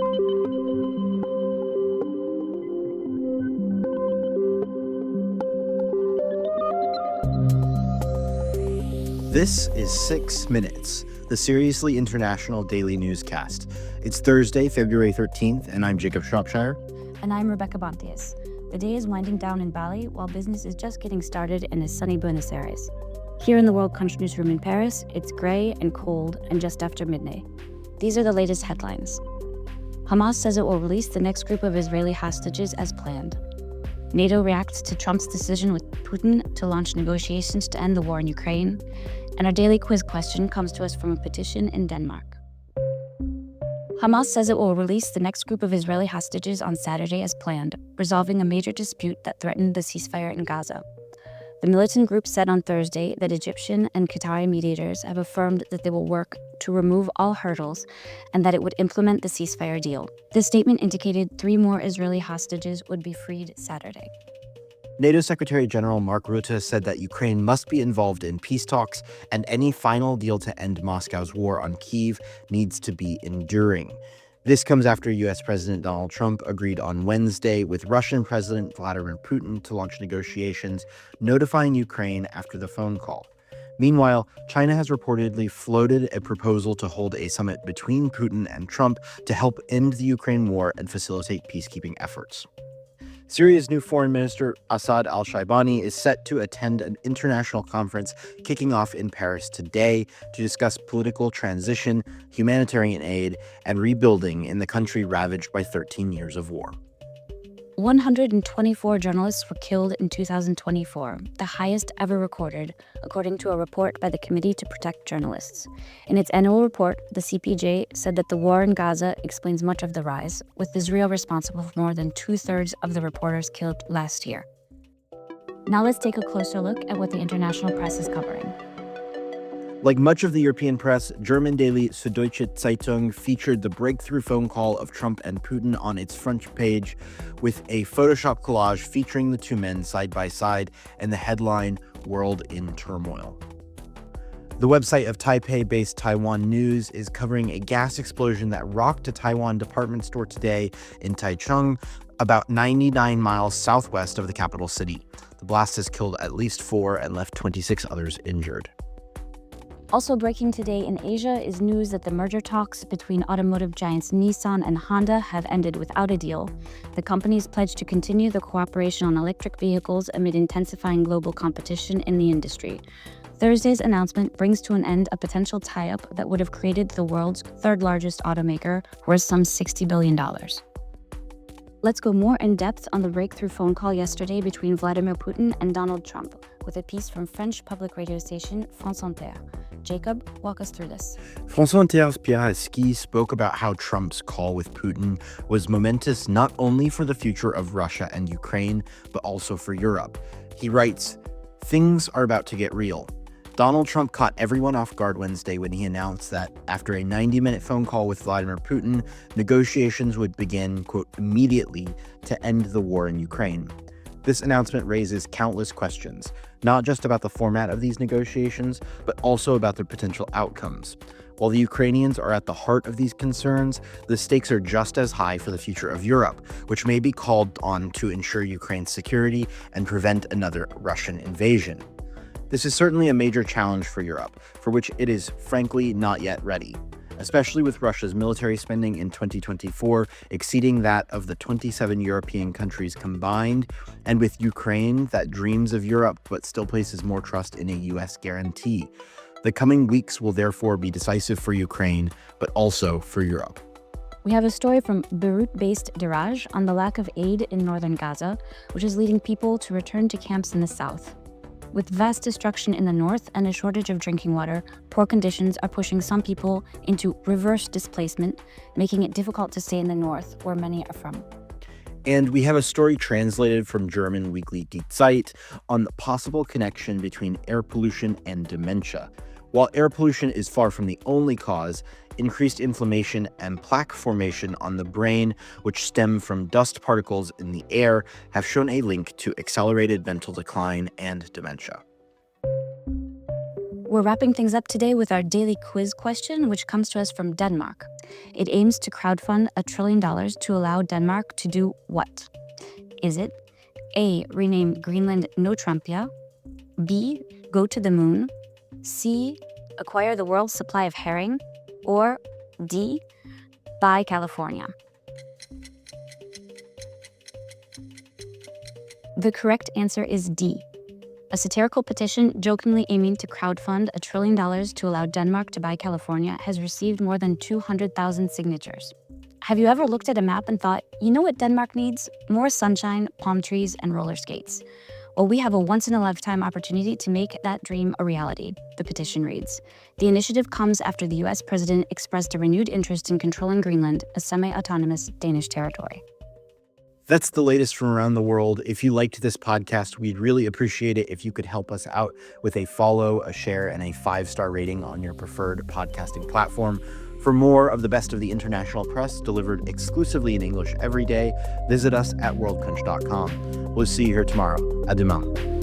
This is 6 Minutes, the Seriously International Daily Newscast. It's Thursday, February 13th, and I'm Jacob Shropshire. And I'm Rebecca Bonthius. The day is winding down in Bali, while business is just getting started in a sunny Buenos Aires. Here in the Worldcrunch newsroom in Paris, it's gray and cold and just after midnight. These are the latest headlines. Hamas says it will release the next group of Israeli hostages as planned. NATO reacts to Trump's decision with Putin to launch negotiations to end the war in Ukraine. And our daily quiz question comes to us from a petition in Denmark. Hamas says it will release the next group of Israeli hostages on Saturday as planned, resolving a major dispute that threatened the ceasefire in Gaza. The militant group said on Thursday that Egyptian and Qatari mediators have affirmed that they will work to remove all hurdles and that it would implement the ceasefire deal. The statement indicated 3 more Israeli hostages would be freed Saturday. NATO Secretary General Mark Rutte said that Ukraine must be involved in peace talks, and any final deal to end Moscow's war on Kyiv needs to be enduring. This comes after U.S. President Donald Trump agreed on Wednesday with Russian President Vladimir Putin to launch negotiations, notifying Ukraine after the phone call. Meanwhile, China has reportedly floated a proposal to hold a summit between Putin and Trump to help end the Ukraine war and facilitate peacekeeping efforts. Syria's new foreign minister, Assad al-Shaibani, is set to attend an international conference kicking off in Paris today to discuss political transition, humanitarian aid, and rebuilding in the country ravaged by 13 years of war. 124 journalists were killed in 2024, the highest ever recorded, according to a report by the Committee to Protect Journalists. In its annual report, the CPJ said that the war in Gaza explains much of the rise, with Israel responsible for more than 2/3 of the reporters killed last year. Now let's take a closer look at what the international press is covering. Like much of the European press, German daily Süddeutsche Zeitung featured the breakthrough phone call of Trump and Putin on its front page with a Photoshop collage featuring the two men side by side and the headline, "World in Turmoil." The website of Taipei-based Taiwan News is covering a gas explosion that rocked a Taiwan department store today in Taichung, about 99 miles southwest of the capital city. The blast has killed at least 4 and left 26 others injured. Also breaking today in Asia is news that the merger talks between automotive giants Nissan and Honda have ended without a deal. The companies pledged to continue the cooperation on electric vehicles amid intensifying global competition in the industry. Thursday's announcement brings to an end a potential tie-up that would have created the world's third largest automaker, worth some $60 billion. Let's go more in depth on the breakthrough phone call yesterday between Vladimir Putin and Donald Trump, with a piece from French public radio station France Inter. Jacob, walk us through this. France Inter's Pierre Esqui spoke about how Trump's call with Putin was momentous not only for the future of Russia and Ukraine, but also for Europe. He writes, "Things are about to get real. Donald Trump caught everyone off guard Wednesday when he announced that after a 90-minute phone call with Vladimir Putin, negotiations would begin, quote, immediately to end the war in Ukraine. This announcement raises countless questions, not just about the format of these negotiations, but also about their potential outcomes. While the Ukrainians are at the heart of these concerns, the stakes are just as high for the future of Europe, which may be called on to ensure Ukraine's security and prevent another Russian invasion. This is certainly a major challenge for Europe, for which it is frankly not yet ready, especially with Russia's military spending in 2024 exceeding that of the 27 European countries combined, and with Ukraine that dreams of Europe but still places more trust in a US guarantee. The coming weeks will therefore be decisive for Ukraine, but also for Europe. We have a story from Beirut-based Diraj on the lack of aid in northern Gaza, which is leading people to return to camps in the south. With vast destruction in the north and a shortage of drinking water, poor conditions are pushing some people into reverse displacement, making it difficult to stay in the north, where many are from. And we have a story translated from German weekly Die Zeit on the possible connection between air pollution and dementia. While air pollution is far from the only cause, increased inflammation and plaque formation on the brain, which stem from dust particles in the air, have shown a link to accelerated mental decline and dementia. We're wrapping things up today with our daily quiz question, which comes to us from Denmark. It aims to crowdfund $1 trillion to allow Denmark to do what? Is it A, rename Greenland No Trumpia, B, go to the moon, C, acquire the world's supply of herring, or D, buy California? The correct answer is D. A satirical petition jokingly aiming to crowdfund $1 trillion to allow Denmark to buy California has received more than 200,000 signatures. Have you ever looked at a map and thought, you know what Denmark needs? More sunshine, palm trees, and roller skates. Well, we have a once-in-a-lifetime opportunity to make that dream a reality, the petition reads. The initiative comes after the US president expressed a renewed interest in controlling Greenland, a semi-autonomous Danish territory. That's the latest from around the world. If you liked this podcast, we'd really appreciate it if you could help us out with a follow, a share, and a 5-star rating on your preferred podcasting platform. For more of the best of the international press delivered exclusively in English every day, visit us at worldcrunch.com. We'll see you here tomorrow. À demain.